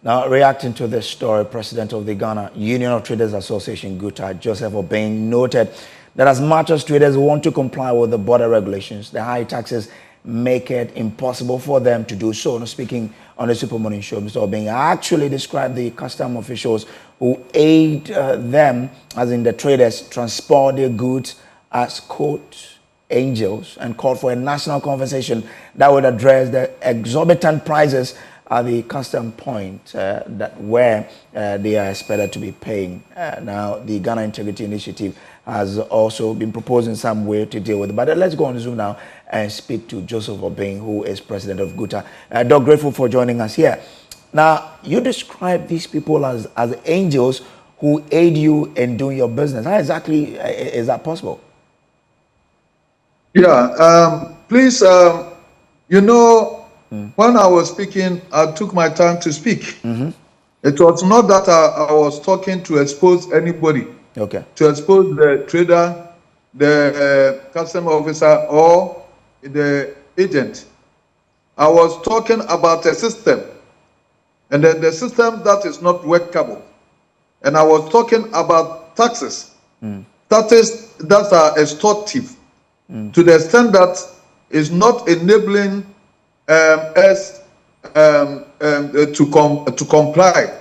Now, reacting to this story, President of the Ghana Union of Traders Association, GUTA, Joseph Obeng, noted that as much as traders want to comply with the border regulations, the high taxes make it impossible for them to do so. Now, speaking on the Super Morning Show, Mr. Obeng actually described the custom officials who aid them, as in the traders, transport their goods as, quote, angels, and called for a national conversation that would address the exorbitant prices at the custom point that where they are expected to be paying. Now, the Ghana Integrity Initiative has also been proposing some way to deal with it. But let's go on Zoom now and speak to Joseph Obeng, who is president of GUTA. Doc, grateful for joining us here. Now, you describe these people as angels who aid you in doing your business. How exactly is that possible? Yeah, please, when I was speaking, I took my time to speak. It was not that I was talking to expose anybody, to expose the trader, the customer officer, or the agent. I was talking about a system, and then the system that is not workable. And I was talking about taxes, taxes that are extortive, to the extent that is not enabling us to comply.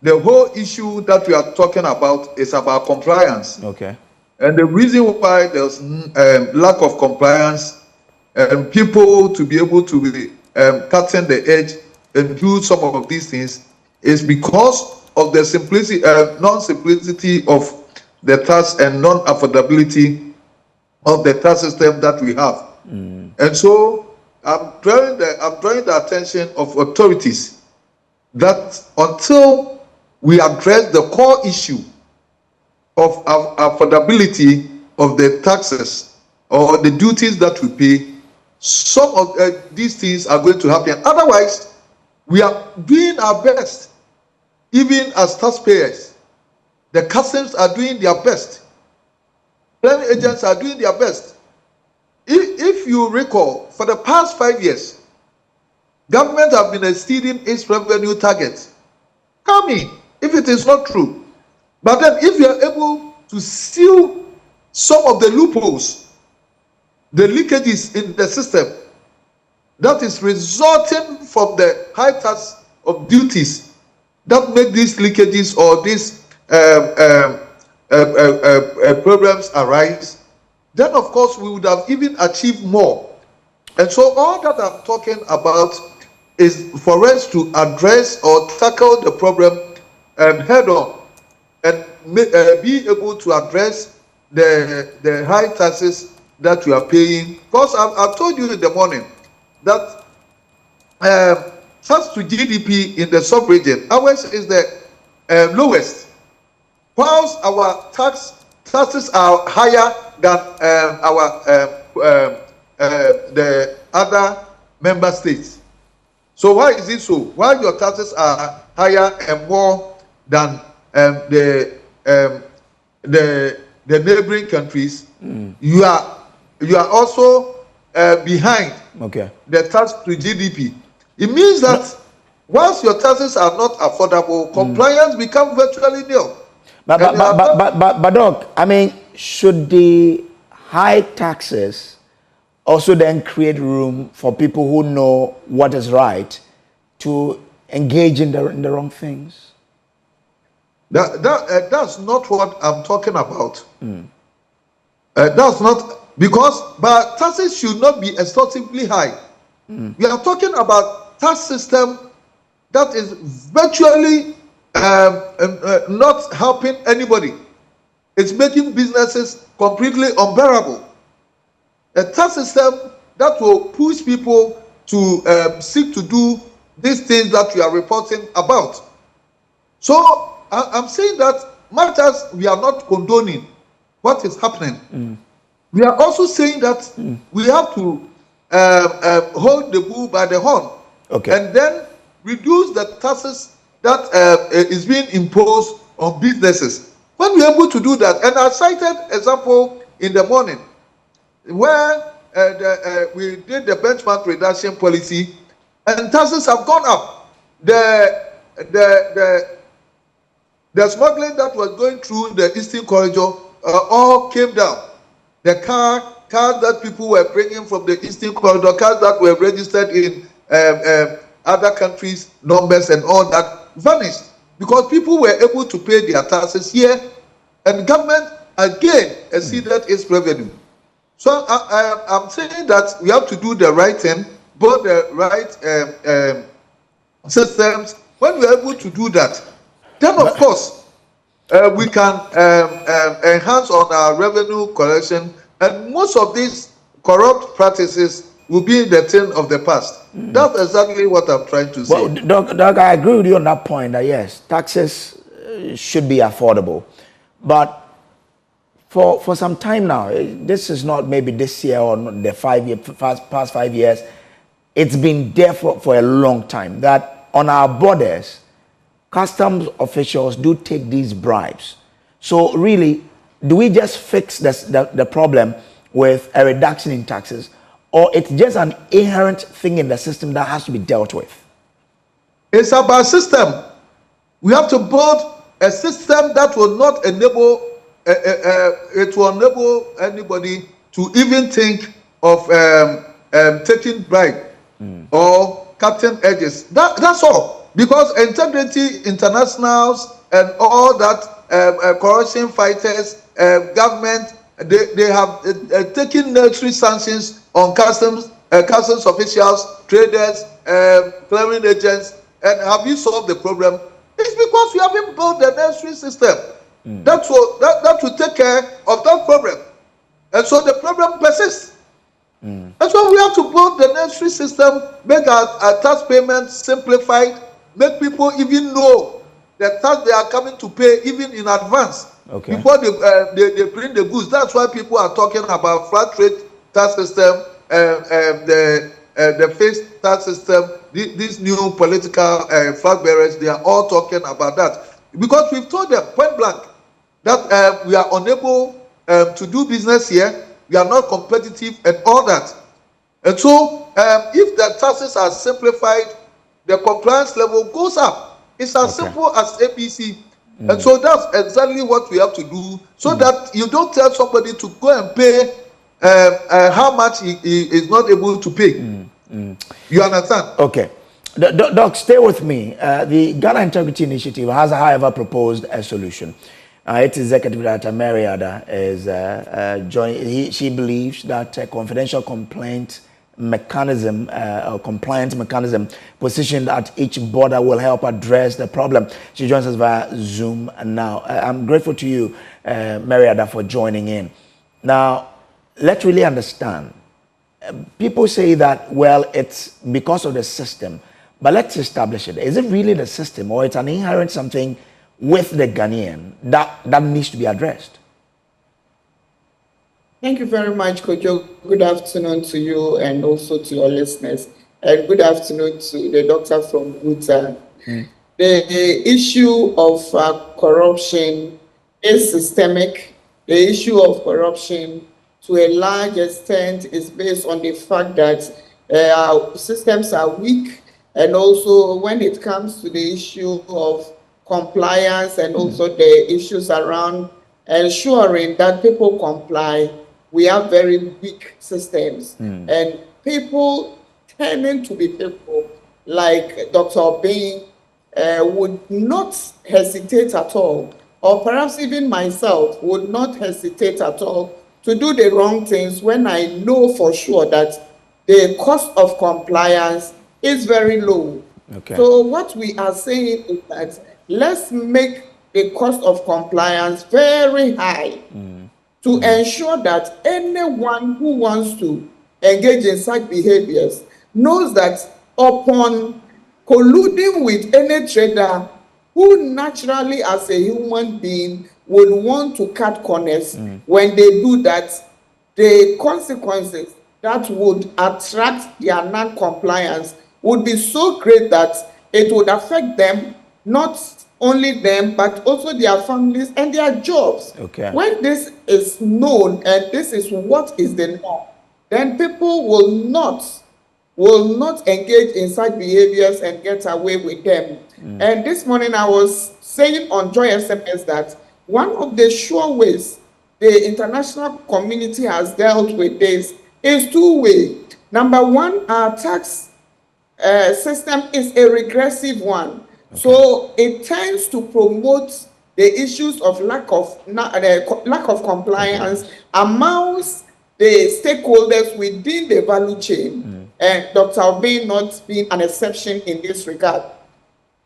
The whole issue that we are talking about is about compliance. And the reason why there's lack of compliance and people to be able to be cutting the edge and do some of these things is because of the simplicity, non-simplicity of the tax and non-affordability of the tax system that we have. And so I'm drawing the attention of authorities that until we address the core issue of affordability of the taxes or the duties that we pay, some of these things are going to happen. Otherwise, we are doing our best, even as taxpayers. The customs are doing their best. Clearing agents are doing their best. If you recall, for the past 5 years, government have been exceeding its revenue target. Tell me if it is not true. But then if you are able to seal some of the loopholes, the leakages in the system, that is resulting from the high tax of duties that make these leakages or these problems arise, then of course we would have even achieved more. And so all that I'm talking about is for us to address or tackle the problem head on and be able to address the high taxes that we are paying. Because I've told you in the morning that tax to GDP in the sub-region, ours is the lowest. Whilst our taxes are higher than the other member states. So why is it so? Why your taxes are higher and more than the neighboring countries? You are also behind the tax to GDP. It means that once your taxes are not affordable, compliance becomes virtually nil. But Doc, I mean, should the high taxes also then create room for people who know what is right to engage in the wrong things? That's not what I'm talking about. That's not, but taxes should not be exorbitantly high. We are talking about tax system that is virtually not helping anybody. It's making businesses completely unbearable. A tax system that will push people to seek to do these things that we are reporting about. So I'm saying that much as we are not condoning what is happening, we are also saying that we have to hold the bull by the horn and then reduce the taxes that is being imposed on businesses. When we are able to do that, and I cited example in the morning where we did the benchmark reduction policy and taxes have gone up. The the smuggling that was going through the Eastern Corridor all came down. The cars that people were bringing from the Eastern Corridor, cars that were registered in other countries, numbers and all that vanished because people were able to pay their taxes here, and government again exceeded its revenue. So I'm saying that we have to do the right thing, both the right systems. When we're able to do that, then of course we can enhance on our revenue collection, and most of these corrupt practices will be the thing of the past. That's exactly what I'm trying to say. Well, Doc, I agree with you on that point that yes, taxes should be affordable. But for some time now, this is not maybe this year or the past 5 years, it's been there for a long time that on our borders, customs officials do take these bribes. So really, do we just fix the problem with a reduction in taxes, or it's just an inherent thing in the system that has to be dealt with? It's about system. We have to build a system that will not enable it will enable anybody to even think of taking bribe or cutting edges. That's all. Because Integrity Internationals and all that corruption fighters, government, they have taken necessary sanctions on customs officials, traders, clearing agents. And have you solved the problem? It's because we haven't built the necessary system that will take care of that problem. And so the problem persists. That's why we have to build the necessary system, make our tax payments simplified, make people even know the tax they are coming to pay even in advance before they bring the goods. That's why people are talking about flat rate tax system, the phased tax system, these new political flag bearers. They are all talking about that because we've told them point blank that we are unable to do business here. We are not competitive and all that. And so if the taxes are simplified, the compliance level goes up. It's as simple as ABC. And so that's exactly what we have to do, so that you don't tell somebody to go and pay how much he is not able to pay. You understand? Okay. Doc, stay with me. The Ghana Integrity Initiative has, however, proposed a solution. Its executive director, Mary Ada, is joining. She believes that a confidential complaint mechanism or compliance mechanism positioned at each border will help address the problem. She joins us via Zoom now. I'm grateful to you, Mary Ada, for joining in. Now, let's really understand. People say that, well, it's because of the system, but let's establish it. Is it really the system, or it's an inherent something with the Ghanaian that needs to be addressed? Thank you very much, Kojo. Good afternoon to you and also to your listeners. And good afternoon to the doctor from GUTA. The issue of corruption is systemic. The issue of corruption, to a large extent, is based on the fact that our systems are weak. And also when it comes to the issue of compliance and also the issues around ensuring that people comply, we have very weak systems. And people tending to be people like Dr. Obeng would not hesitate at all, or perhaps even myself would not hesitate at all to do the wrong things when I know for sure that the cost of compliance is very low. So what we are saying is that let's make the cost of compliance very high to ensure that anyone who wants to engage in such behaviors knows that upon colluding with any trader who naturally as a human being would want to cut corners, when they do that, the consequences that would attract their non-compliance would be so great that it would affect them, not only them, but also their families and their jobs. When this is known and this is what is the norm, then people will not will not engage in such behaviors and get away with them. And this morning I was saying on Joy SMS that one of the sure ways the international community has dealt with this is two-way. Number one, our tax system is a regressive one. Okay. So it tends to promote the issues of lack of compliance amongst the stakeholders within the value chain, and Dr. Obeng not being an exception in this regard.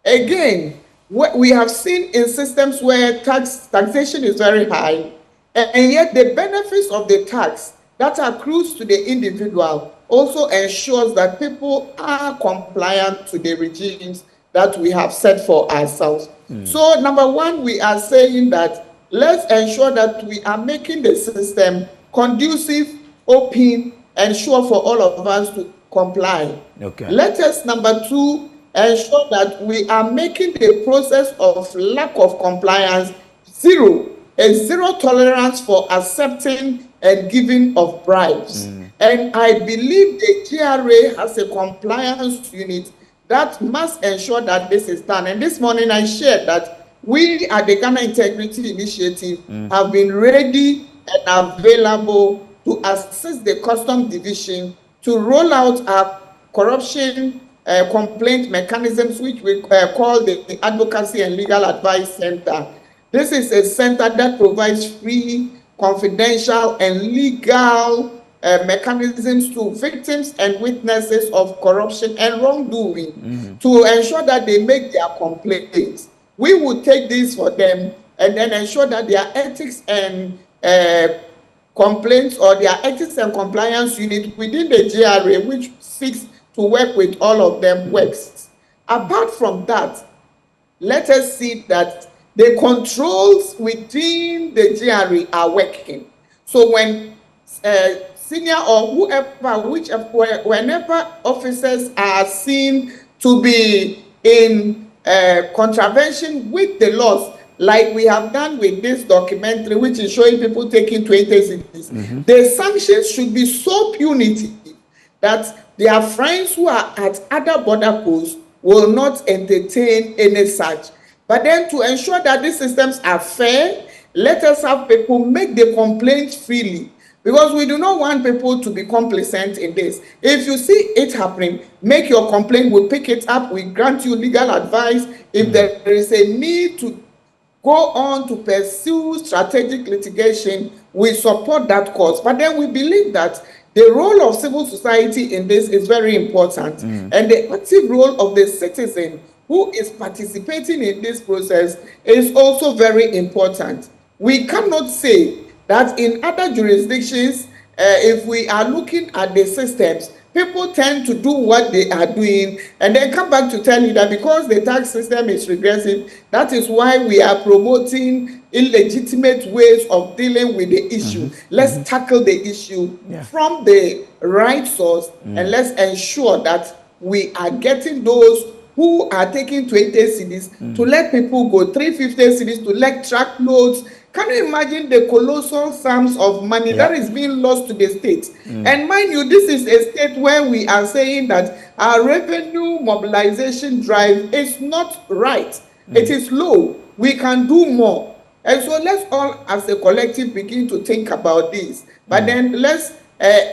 Again, what we have seen in systems where taxation is very high, and yet the benefits of the tax that accrues to the individual also ensures that people are compliant to the regimes that we have set for ourselves. So number one, we are saying that let's ensure that we are making the system conducive, open, and sure for all of us to comply. Okay. Let us, number two, ensure that we are making the process of lack of compliance zero, a zero tolerance for accepting and giving of bribes. And I believe the GRA has a compliance unit that must ensure that this is done. And this morning I shared that we at the Ghana Integrity Initiative have been ready and available to assist the Customs Division to roll out our corruption complaint mechanisms, which we call the Advocacy and Legal Advice Center. This is a center that provides free, confidential, and legal mechanisms to victims and witnesses of corruption and wrongdoing to ensure that they make their complaints. We will take this for them and then ensure that their ethics and complaints or their ethics and compliance unit within the GRA, which seeks to work with all of them, works. Apart from that, let us see that the controls within the GRA are working. So when senior or whoever, whenever officers are seen to be in contravention with the laws, like we have done with this documentary, which is showing people taking 20 cities, the sanctions should be so punitive that their friends who are at other border posts will not entertain any such. But then to ensure that these systems are fair, let us have people make the complaints freely, because we do not want people to be complacent in this. If you see it happening, make your complaint, we'll pick it up, we grant you legal advice. If there is a need to go on to pursue strategic litigation, we support that cause. But then we believe that the role of civil society in this is very important, and the active role of the citizen who is participating in this process is also very important. We cannot say that in other jurisdictions, if we are looking at the systems, people tend to do what they are doing and then come back to tell you that because the tax system is regressive, that is why we are promoting illegitimate ways of dealing with the issue. Let's tackle the issue from the right source, and let's ensure that we are getting those who are taking 20 cities to let people go, 350 cities to let track loads. Can you imagine the colossal sums of money that is being lost to the state? And mind you, this is a state where we are saying that our revenue mobilization drive is not right. It is low. We can do more. And so let's all as a collective begin to think about this. But then let's,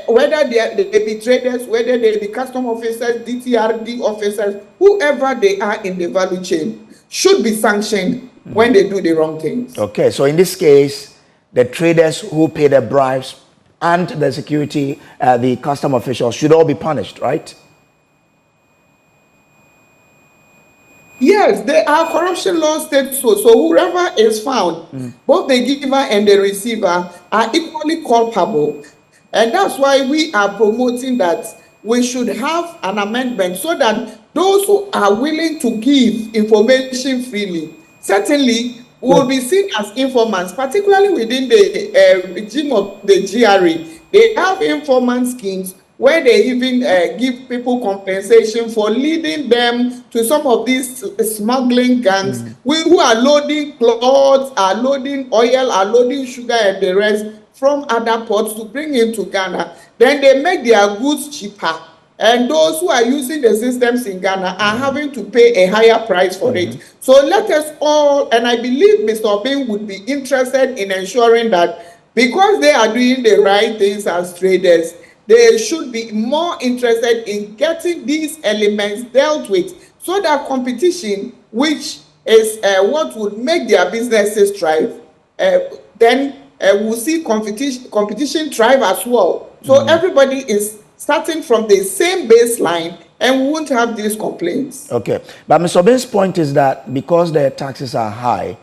whether they be traders, whether they be custom officers, DTRD officers, whoever they are in the value chain, should be sanctioned when they do the wrong things. Okay, so in this case, the traders who pay the bribes and the security, the custom officials should all be punished, right? Yes, there are corruption laws state so. So whoever is found, both the giver and the receiver are equally culpable. And that's why we are promoting that we should have an amendment so that those who are willing to give information freely certainly will be seen as informants, particularly within the regime of the GRA. They have informant schemes where they even give people compensation for leading them to some of these smuggling gangs who are loading clothes, are loading oil, are loading sugar and the rest from other ports to bring into Ghana. Then they make their goods cheaper and those who are using the systems in Ghana are having to pay a higher price for it. So let us all, and I believe Mr. Obin would be interested in ensuring that because they are doing the right things as traders, they should be more interested in getting these elements dealt with so that competition, which is what would make their businesses thrive, then we'll see competition thrive as well. So everybody is starting from the same baseline and we won't have these complaints. Okay. But Mr. Obin's point is that because the taxes are high,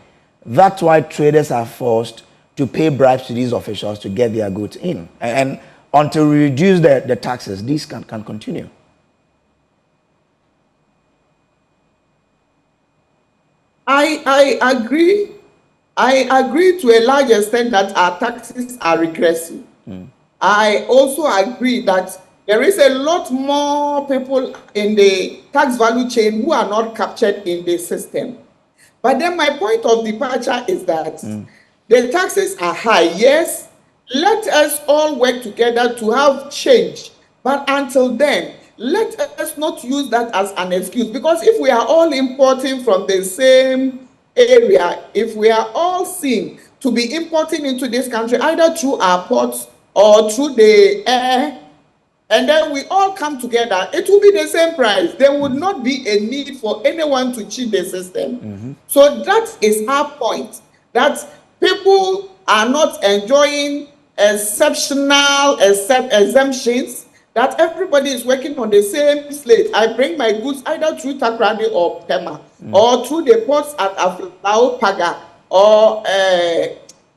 that's why traders are forced to pay bribes to these officials to get their goods in. And until we reduce the taxes, these can continue. I agree. I agree to a large extent that our taxes are regressive. I also agree that there is a lot more people in the tax value chain who are not captured in the system. But then my point of departure is that the taxes are high. Yes, let us all work together to have change. But until then, let us not use that as an excuse, because if we are all importing from the same area, if we are all seen to be importing into this country either through our ports or through the air, and then we all come together, it will be the same price. There would not be a need for anyone to cheat the system. So that is our point, that people are not enjoying exceptional exemptions, that everybody is working on the same slate. I bring my goods either through Takrady or Pema, or through the ports at Aflao Paga or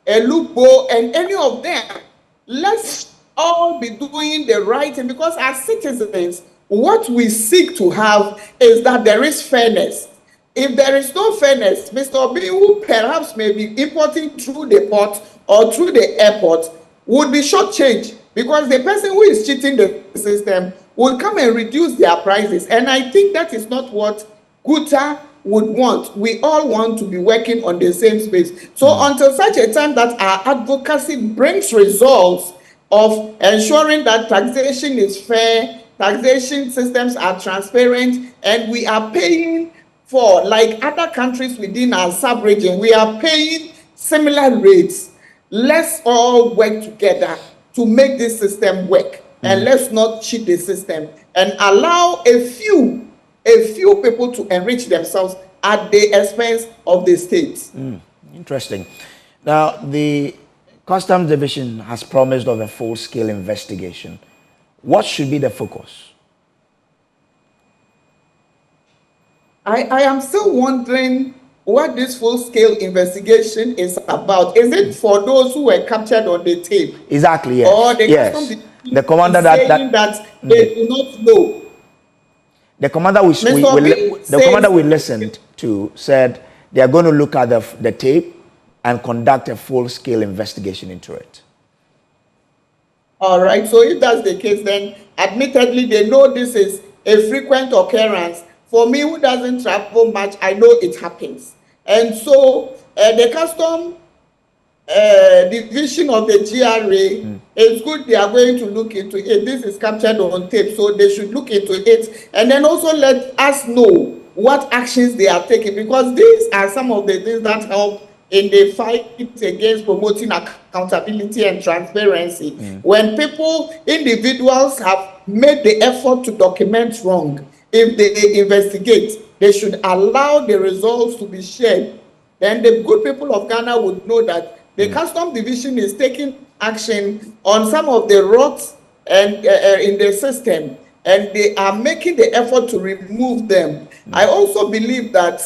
Elupo, and any of them. Let's all be doing the right thing, because as citizens, what we seek to have is that there is fairness. If there is no fairness, Mr. Obi, who perhaps may be importing through the port or through the airport, would be shortchanged, because the person who is cheating the system will come and reduce their prices. And I think that is not what GUTA would want. We all want to be working on the same space. So until such a time that our advocacy brings results of ensuring that taxation is fair, taxation systems are transparent, and we are paying for, like other countries within our sub-region, we are paying similar rates. Let's all work together to make this system work, and let's not cheat the system and allow a few people to enrich themselves at the expense of the state. Interesting. Now, the Customs Division has promised of a full-scale investigation. What should be the focus? I am still wondering what this full-scale investigation is about. Is it for those who were captured on the tape? Exactly, yes. Or the commander that they do not know? The commander we listened to said they are going to look at the tape and conduct a full-scale investigation into it. All right. So if that's the case, then admittedly they know this is a frequent occurrence. For me, who doesn't travel much, I know it happens. And so the custom division of the GRA, it's good they are going to look into it. This is captured on tape, so they should look into it. And then also let us know what actions they are taking, because these are some of the things that help in the fight against promoting accountability and transparency. When individuals have made the effort to document wrong, if they investigate, they should allow the results to be shared. Then the good people of Ghana would know that the Customs Division is taking action on some of the rots and in the system, and they are making the effort to remove them. I also believe that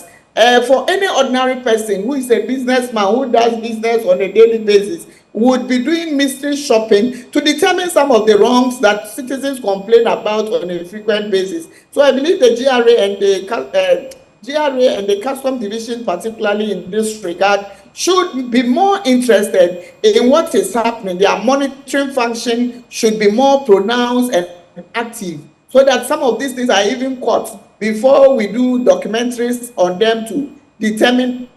for any ordinary person who is a businessman who does business on a daily basis would be doing mystery shopping to determine some of the wrongs that citizens complain about on a frequent basis. So I believe the GRA and the Customs Division, particularly in this regard, should be more interested in what is happening. Their monitoring function should be more pronounced and active, so that some of these things are even caught before we do documentaries on them to determine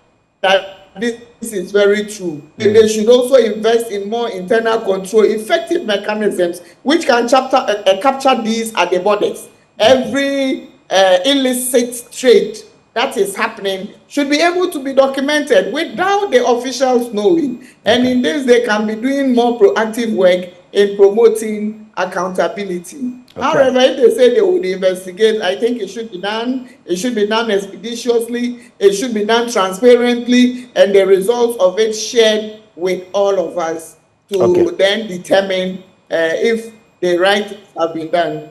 that this is very true. They should also invest in more internal control, effective mechanisms which can capture these at the borders. Every illicit trade that is happening should be able to be documented without the officials knowing. And in this, they can be doing more proactive work in promoting accountability. However, if they say they would investigate, I think it should be done. It should be done expeditiously. It should be done transparently, and the results of it shared with all of us to then determine if the right things have been done.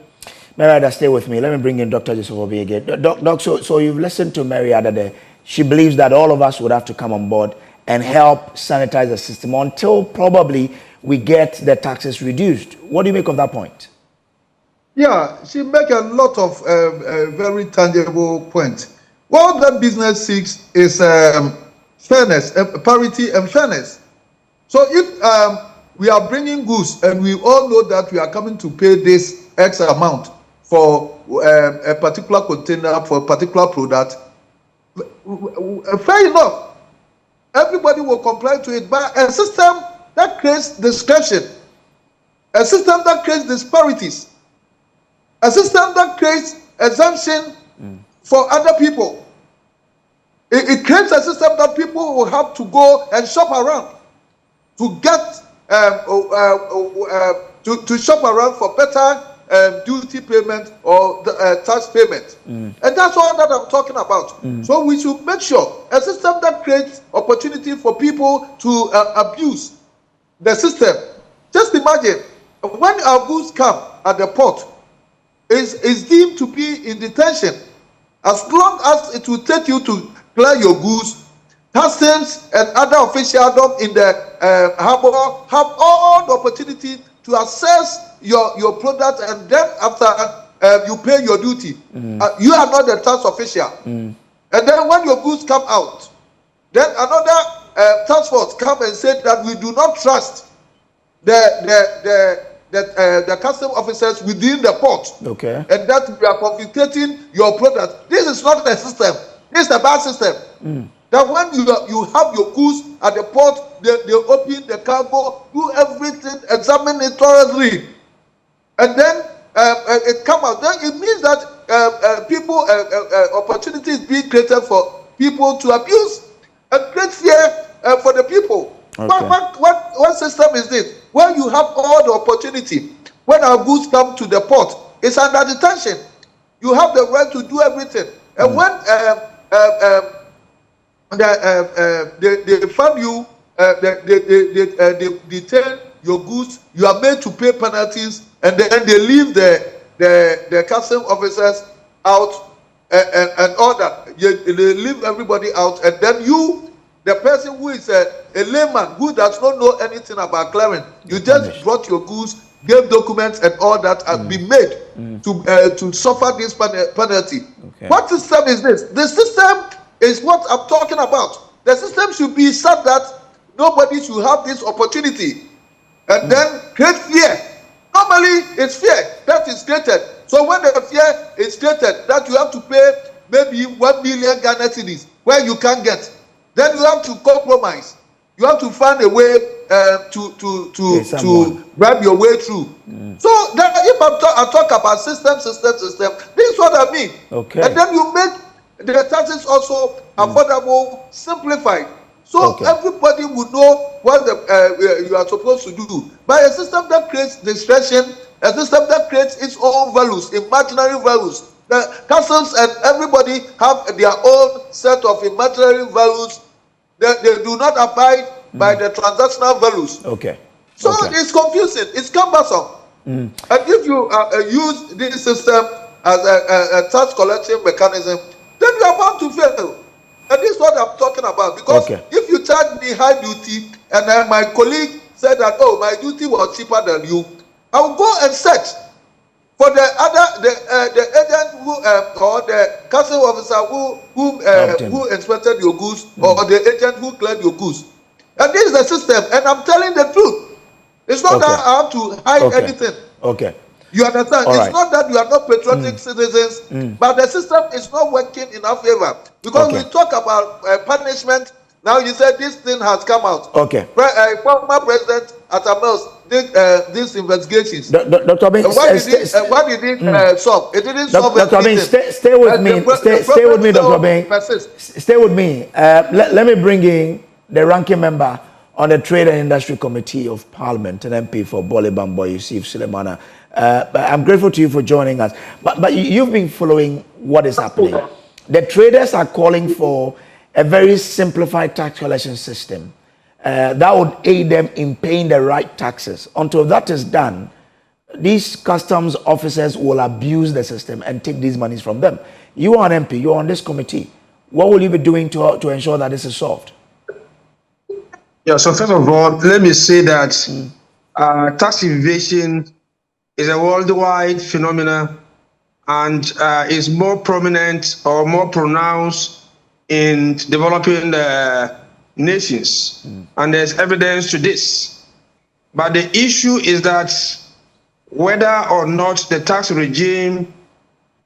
Mary, stay with me. Let me bring in Dr. Joseph Obi again. Doc, so you've listened to Mary there. She believes that all of us would have to come on board and help sanitize the system until probably we get the taxes reduced. What do you make of that point? Yeah, she make a lot of very tangible points. What that business seeks is fairness, parity and fairness. So if we are bringing goods and we all know that we are coming to pay this X amount for a particular container, for a particular product, fair enough. Everybody will comply to it, but a system that creates discretion, a system that creates disparities, a system that creates exemption for other people. It creates a system that people will have to go and shop around to get to shop around for better duty payment or tax payment. And that's all that I'm talking about. So we should make sure a system that creates opportunity for people to abuse the system. Just imagine when our goods come at the port, is deemed to be in detention. As long as it will take you to clear your goods, customs and other officialdom in the harbor have all the opportunity to assess your product, and then after you pay your duty. You are not the tax official. And then when your goods come out, then another task force come and say that we do not trust the custom officers within the port. And that we are confiscating your product. This is not the system. This is a bad system. That when you have your goods at the port, they open the cargo, do everything, examine it thoroughly, and then it come out. Then it means that people opportunities being created for people to abuse and create fear for the people. What system is this? When you have all the opportunity, when our goods come to the port, it's under detention. You have the right to do everything. And when they find you, they detain your goods, you are made to pay penalties, and then they leave the custom officers out and all that. They leave everybody out, and then you, the person who is a layman who does not know anything about clearing, you just brought your goods, gave documents and all that, and be made to suffer this penalty. What system is this? The system is what I'm talking about. The system should be such that nobody should have this opportunity, and then create fear. Normally, it's fear that is created. So when the fear is created, that you have to pay maybe 1 million Ghana cedis where you can't get, then you have to compromise. You have to find a way to grab your way through. So that if I talk about system, this is what I mean. And then you make the taxes also affordable, simplified, so everybody would know what you are supposed to do. But a system that creates discretion, a system that creates its own values, imaginary values. The customs and everybody have their own set of imaginary values. They do not abide by the transactional values. So it's confusing, it's cumbersome. And if you use this system as a tax collection mechanism, then you are bound to fail. And this is what I'm talking about. Because if you charge me high duty, and then my colleague said that, oh, my duty was cheaper than you, I will go and search for the agent who or the custom officer who inspected your goods, or the agent who cleared your goods. And this is the system, and I'm telling the truth. It's not that I have to hide anything. You understand? It's not that you are not patriotic citizens, but the system is not working in our favor. Because we talk about punishment, Now you said this thing has come out. Okay. Former President Atamels did these investigations. Dr. Obeng, what did it solve? It didn't solve Dr. Obeng, stay with me. Stay with me, Dr. Obeng. Stay with me. Let me bring in the ranking member on the Trade and Industry Committee of Parliament, an MP for Bole Bambo, Yusuf Sulemana. I'm grateful to you for joining us. But you've been following what is happening. The traders are calling for a very simplified tax collection system that would aid them in paying the right taxes. Until that is done, these customs officers will abuse the system and take these monies from them. You are an MP, you're on this committee. What will you be doing to ensure that this is solved? Yeah, so first of all, let me say that tax evasion is a worldwide phenomenon and is more prominent or more pronounced in developing nations. And there's evidence to this. But the issue is that whether or not the tax regime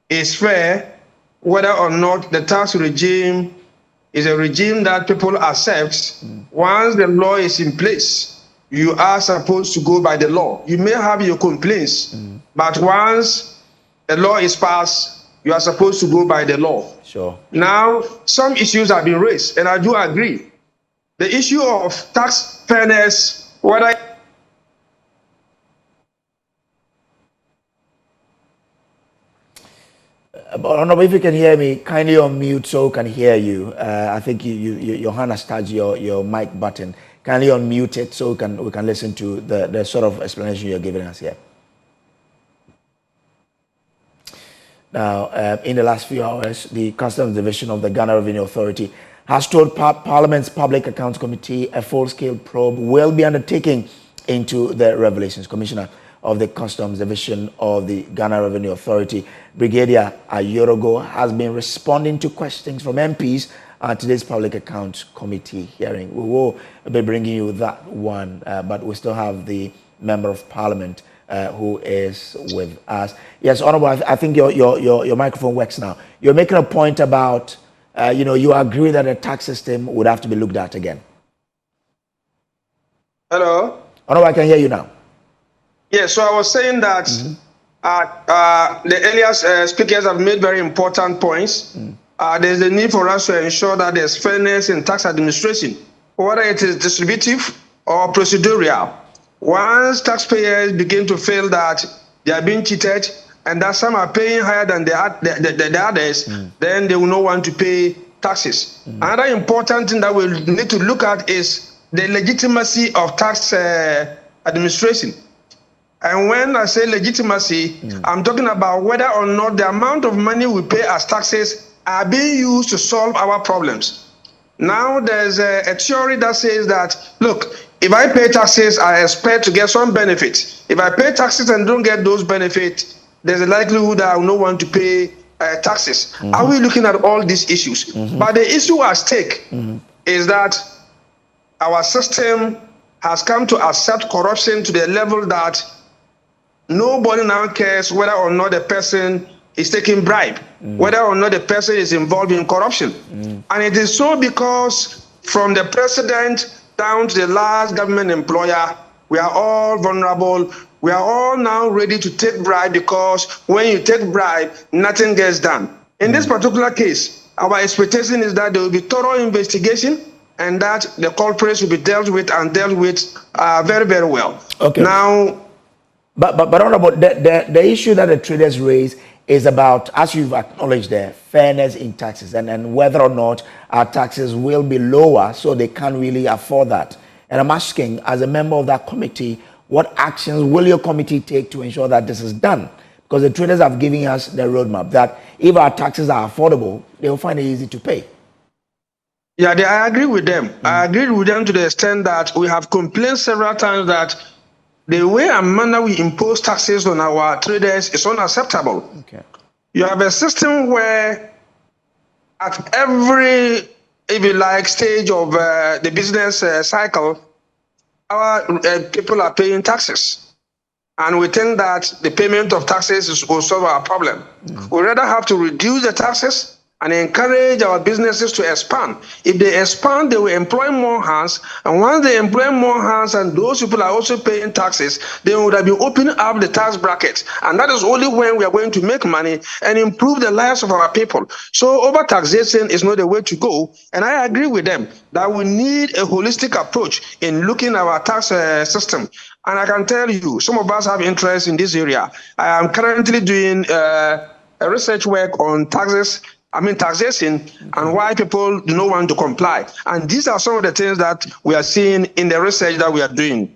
is fair, whether or not the tax regime is a regime that people accept, once the law is in place, you are supposed to go by the law. You may have your complaints, but once the law is passed, you are supposed to go by the law. Sure. Now, some issues have been raised, and I do agree. The issue of tax fairness, whether Honorable, if you can hear me, kindly unmute so we can hear you. I think your hand has touched your mic button. Kindly unmute it so we can listen to the sort of explanation you're giving us here. Now, in the last few hours, the Customs Division of the Ghana Revenue Authority has told Parliament's Public Accounts Committee a full-scale probe will be undertaken into the revelations. Commissioner of the Customs Division of the Ghana Revenue Authority, Brigadier Ayorogo, has been responding to questions from MPs at today's Public Accounts Committee hearing. We will be bringing you that one, but we still have the Member of Parliament who is with us. Yes, Honorable, I think your microphone works now. You're making a point about, you agree that the tax system would have to be looked at again. Hello? Honorable, I can hear you now. Yes, so I was saying that the earlier speakers have made very important points. There's a need for us to ensure that there's fairness in tax administration, whether it is distributive or procedural. Once taxpayers begin to feel that they are being cheated and that some are paying higher than the others, then they will not want to pay taxes. Another important thing that we need to look at is the legitimacy of tax administration. And when I say legitimacy, I'm talking about whether or not the amount of money we pay as taxes are being used to solve our problems. Now there's a theory that says that, look, if I pay taxes, I expect to get some benefit. If I pay taxes and don't get those benefits, there's a likelihood that I will not want to pay taxes. Are we looking at all these issues? But the issue at stake is that our system has come to accept corruption to the level that nobody now cares whether or not the person is taking bribe, whether or not the person is involved in corruption. And it is so because from the president down to the last government employer, we are all vulnerable. We are all now ready to take bribe because when you take bribe, nothing gets done. In this particular case, our expectation is that there will be thorough investigation and that the culprits will be dealt with and dealt with very, very well. Okay. Now, But Honorable, the issue that the traders raise is about, as you've acknowledged there, fairness in taxes and whether or not our taxes will be lower so they can't really afford that. And I'm asking, as a member of that committee, what actions will your committee take to ensure that this is done? Because the traders have given us the roadmap that if our taxes are affordable, they will find it easy to pay. Yeah, I agree with them. I agree with them to the extent that we have complained several times that the way and manner we impose taxes on our traders is unacceptable. Okay. You have a system where at every, if you like, stage of the business cycle, our people are paying taxes. And we think that the payment of taxes will solve our problem. We rather have to reduce the taxes and encourage our businesses to expand. If they expand, they will employ more hands. And once they employ more hands and those people are also paying taxes, they would have been opening up the tax brackets. And that is only when we are going to make money and improve the lives of our people. So over-taxation is not the way to go. And I agree with them that we need a holistic approach in looking at our tax system. And I can tell you, some of us have interest in this area. I am currently doing a research work on taxation and why people do not want to comply. And these are some of the things that we are seeing in the research that we are doing.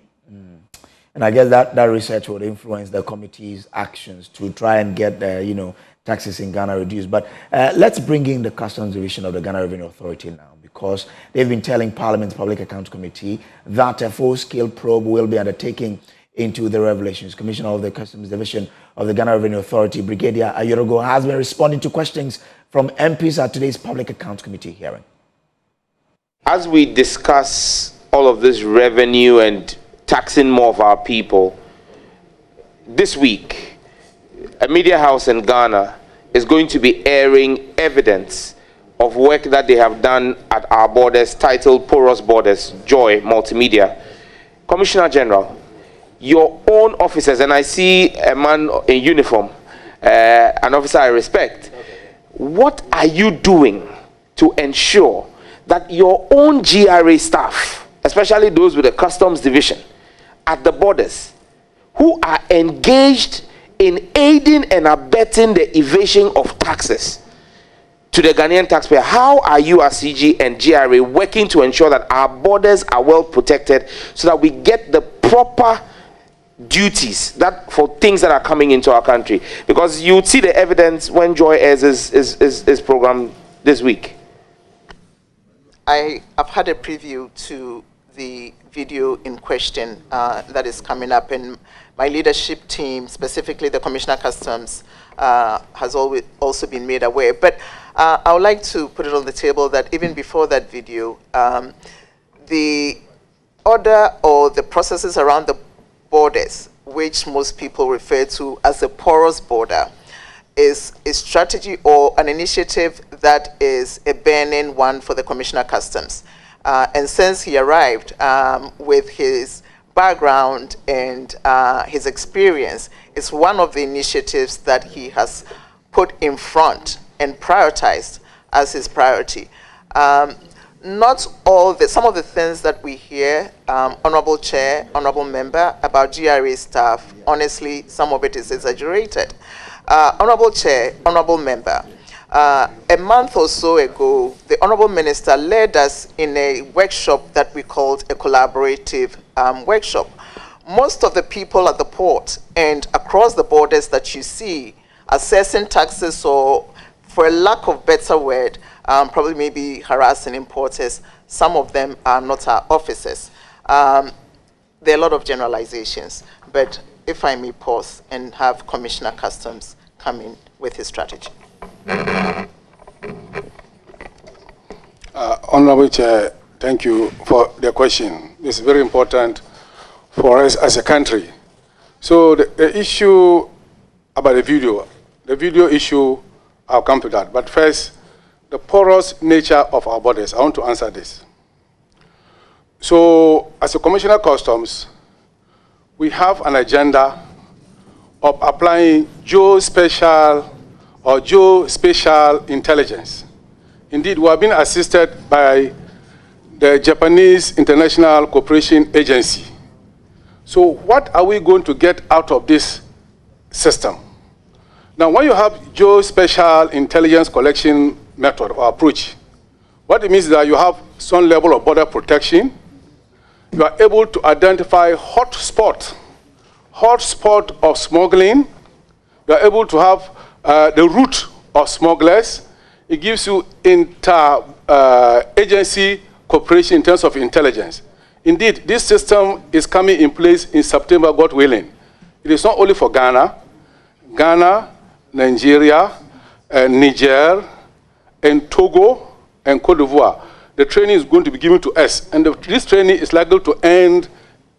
And I guess that research would influence the committee's actions to try and get the, taxes in Ghana reduced. But let's bring in the Customs Division of the Ghana Revenue Authority now, because they've been telling Parliament's Public Accounts Committee that a full-scale probe will be undertaken into the revelations. Commissioner of the Customs Division of the Ghana Revenue Authority, Brigadier Ayorogo, has been responding to questions from MPs at today's Public Accounts Committee hearing. As we discuss all of this revenue and taxing more of our people, this week, a media house in Ghana is going to be airing evidence of work that they have done at our borders titled Porous Borders, Joy Multimedia. Commissioner General, your own officers, and I see a man in uniform, an officer I respect, what are you doing to ensure that your own GRA staff, especially those with the Customs Division at the borders, who are engaged in aiding and abetting the evasion of taxes to the Ghanaian taxpayer, how are you as CG and GRA working to ensure that our borders are well protected so that we get the proper duties that for things that are coming into our country? Because you see the evidence when Joy airs is program this week. I have had a preview to the video in question that is coming up, and my leadership team, specifically the Commissioner Customs, has always also been made aware. But I would like to put it on the table that even before that video, the order or the processes around the borders, which most people refer to as a porous border, is a strategy or an initiative that is a burning one for the Commissioner Customs. And since he arrived with his background and his experience, it's one of the initiatives that he has put in front and prioritized as his priority. Not all some of the things that we hear, Honorable Chair, Honorable Member, about GRA staff, honestly, some of it is exaggerated. Honorable Chair, Honorable Member, a month or so ago, the Honorable Minister led us in a workshop that we called a collaborative workshop. Most of the people at the port and across the borders that you see assessing taxes, or for a lack of better word, probably maybe harassing importers, some of them are not our officers. There are a lot of generalizations, but if I may pause and have Commissioner Customs come in with his strategy. Honorable Chair, thank you for the question. It's very important for us as a country. So the issue about the video issue, I'll come to that. But first, the porous nature of our borders. I want to answer this. So as a Commissioner of Customs, we have an agenda of applying geospatial intelligence. Indeed, we have been assisted by the Japanese International Cooperation Agency. So what are we going to get out of this system? Now, when you have geospatial intelligence collection method or approach, what it means is that you have some level of border protection. You are able to identify hotspot of smuggling. You are able to have the route of smugglers. It gives you inter-agency cooperation in terms of intelligence. Indeed, this system is coming in place in September, God willing. It is not only for Ghana, Nigeria, Niger, and Togo, and Cote d'Ivoire. The training is going to be given to us, and this training is likely to end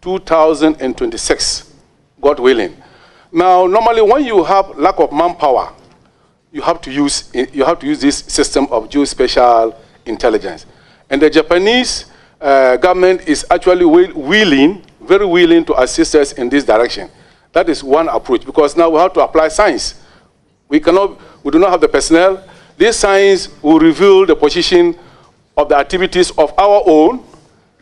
2026, God willing. Now, normally when you have lack of manpower, you have to use this system of geospatial intelligence. And the Japanese government is actually very willing to assist us in this direction. That is one approach, because now we have to apply science. We do not have the personnel. This science will reveal the position of the activities of our own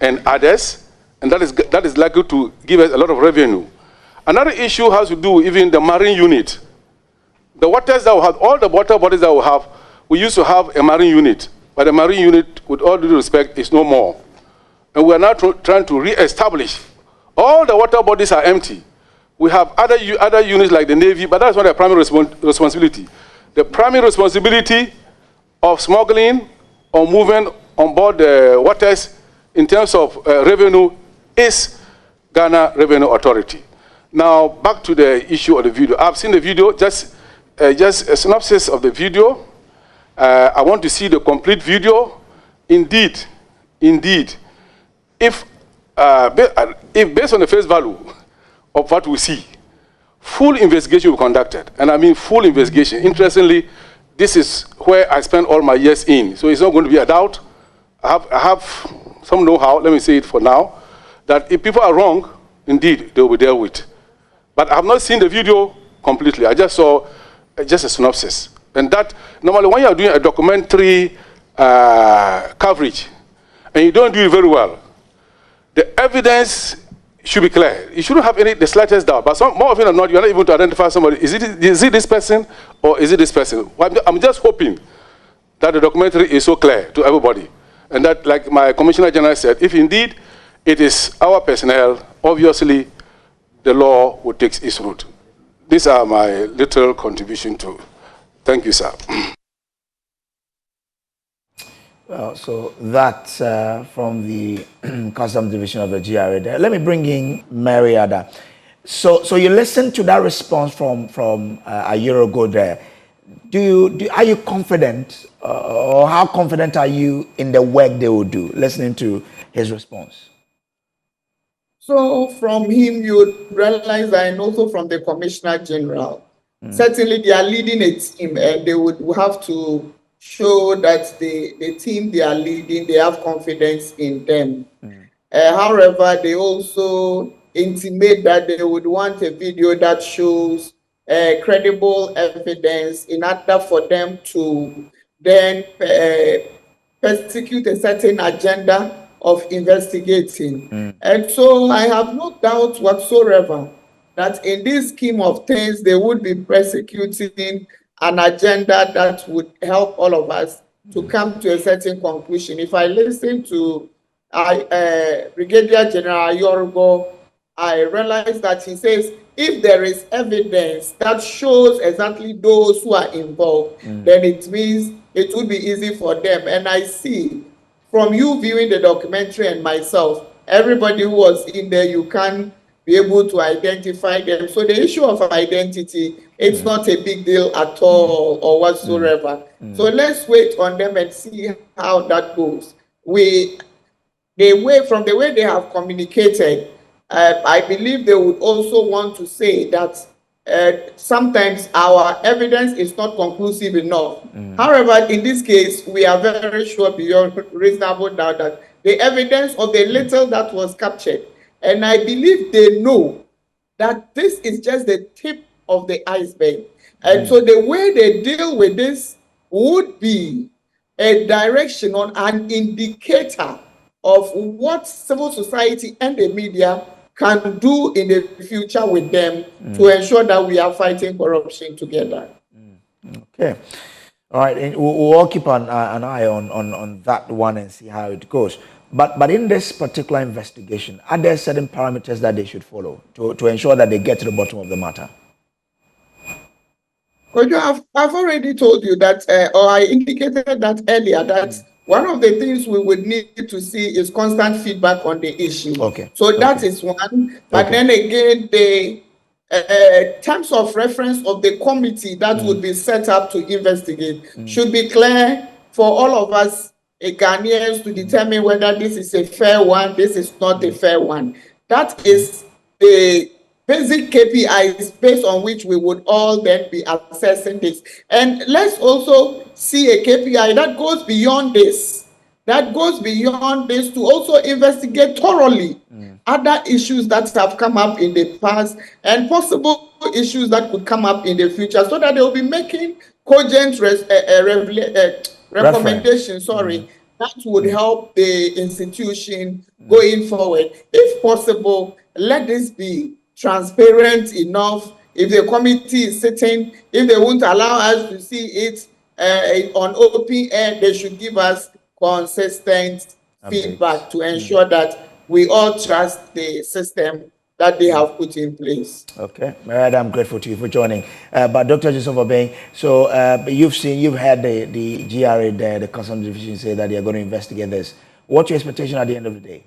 and others, and that is likely to give us a lot of revenue. Another issue has to do with even the marine unit. The waters that we have, all the water bodies that we have, we used to have a marine unit, but the marine unit, with all due respect, is no more. And we are now trying to re-establish. All the water bodies are empty. We have other units like the Navy, but that's not their primary responsibility. The primary responsibility of smuggling or movement on board the waters in terms of revenue is Ghana Revenue Authority. Now, back to the issue of the video. I've seen the video, just a synopsis of the video. I want to see the complete video. Indeed, if based on the face value of what we see, full investigation will be conducted, and I mean full investigation. Interestingly, this is where I spent all my years in, so it's not going to be a doubt. I have some know-how, let me say it for now, that if people are wrong, indeed, they will be dealt with. But I have not seen the video completely. I just saw just a synopsis. And that, normally when you are doing a documentary coverage, and you don't do it very well, the evidence should be clear. You shouldn't have the slightest doubt. But more often than not, you are not able to identify somebody. Is it this person or is it this person? Well, I'm just hoping that the documentary is so clear to everybody. And that, like my Commissioner General said, if indeed it is our personnel, obviously the law will take its route. These are my little contribution to. Thank you, sir. Well, so that's from the Customs Division of the GRA there. Let me bring in Mary Ada. So you listened to that response from a year ago there. Are you confident, or how confident are you in the work they will do, listening to his response? So from him, you would realize, and also from the Commissioner General, certainly they are leading a team, and they would have to show that the team they are leading, they have confidence in them. However, they also intimate that they would want a video that shows credible evidence in order for them to then persecute a certain agenda of investigating. And so I have no doubt whatsoever that in this scheme of things, they would be prosecuting an agenda that would help all of us to come to a certain conclusion. If I listen to Brigadier General Yorgo, I realize that he says, if there is evidence that shows exactly those who are involved, then it means it would be easy for them. And I see from you viewing the documentary and myself, everybody who was in there, you can be able to identify them. So the issue of identity, it's not a big deal at all or whatsoever. So let's wait on them and see how that goes. From the way they have communicated, I believe they would also want to say that sometimes our evidence is not conclusive enough. However, in this case, we are very sure beyond reasonable doubt that the evidence of the little that was captured, and I believe they know that this is just the tip of the iceberg. And so the way they deal with this would be a direction on an indicator of what civil society and the media can do in the future with them to ensure that we are fighting corruption together. Okay. All right. And we'll all keep an eye on that one and see how it goes. But in this particular investigation, are there certain parameters that they should follow to ensure that they get to the bottom of the matter? I've already told you that, or I indicated that earlier, that one of the things we would need to see is constant feedback on the issue. Okay. So that is one. But then again, the terms of reference of the committee that would be set up to investigate should be clear for all of us Ghanaians to determine whether this is a fair one, this is not a fair one. That is the basic KPIs based on which we would all then be assessing this. And let's also see a KPI that goes beyond this, to also investigate thoroughly other issues that have come up in the past and possible issues that could come up in the future, so that they will be making cogent recommendations, that would help the institution going forward. If possible, let this be transparent enough. If the committee is sitting, if they won't allow us to see it on open air, they should give us consistent feedback to ensure that we all trust the system that they have put in place. Okay, Meredith, I'm grateful to you for joining. But Dr. Joseph Obeng, so you've had the GRA there, the Customs Division, say that they are going to investigate this. What's your expectation at the end of the day?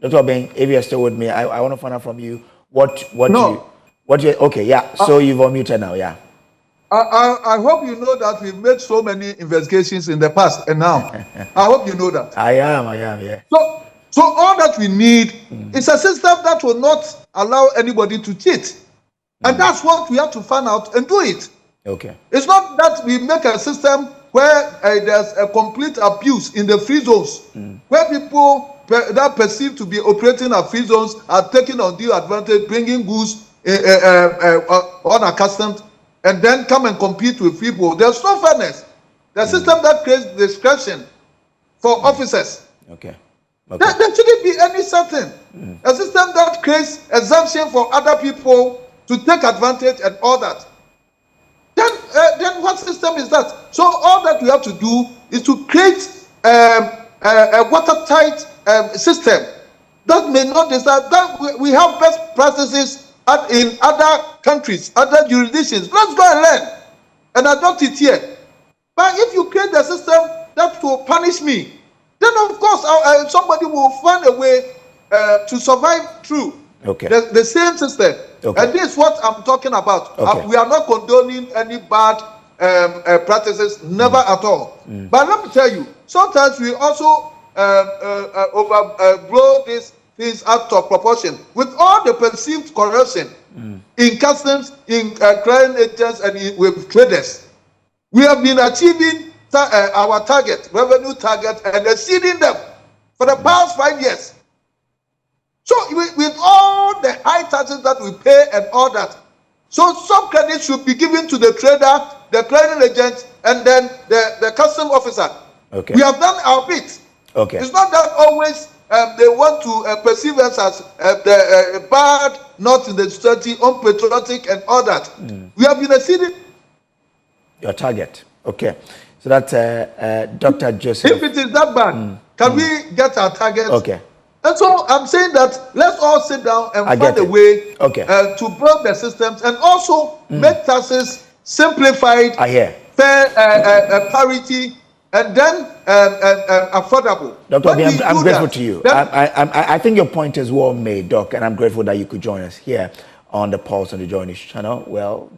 Dr. Obeng, if you're still with me, I want to find out from you okay, yeah. So you've unmuted now, yeah. I hope you know that we've made so many investigations in the past and now. I hope you know that. I am, yeah. So all that we need is a system that will not allow anybody to cheat. And that's what we have to find out and do it. Okay. It's not that we make a system where there's a complete abuse in the free zones, where people that perceive to be operating at free zones are taking undue advantage, bringing goods unaccustomed, and then come and compete with people. There's no fairness. The system that creates discretion for officers. Okay. There shouldn't be any certain. A system that creates exemption for other people to take advantage and all that. Then what system is that? So all that we have to do is to create a watertight system that may not decide that we have best practices in other countries, other jurisdictions. Let's go and learn and adopt it here. But if you create a system that will punish me, then of course somebody will find a way to survive through the same system. Okay. And this is what I'm talking about. Okay. We are not condoning any bad practices, never at all. But let me tell you, sometimes we also blow these things out of proportion with all the perceived corruption in customs, in crime agents, and with traders. We have been achieving our revenue target, and exceeding them for the past 5 years. So with all the high taxes that we pay and all that, so some credit should be given to the trader, the clearing agent, and then the custom officer. Okay. We have done our bit. Okay. It's not that always they want to perceive us as bad, not in the society, unpatriotic, and all that. We have been exceeding your target. Okay. So that's Dr. Joseph. If it is that bad, can we get our target? Okay. And so I'm saying that let's all sit down and find a way to build the systems and also make taxes simplified, fair, parity, and then affordable. Dr. I'm grateful to you. I think your point is well made, Doc, and I'm grateful that you could join us here on the Pulse on the Joy News channel. Well,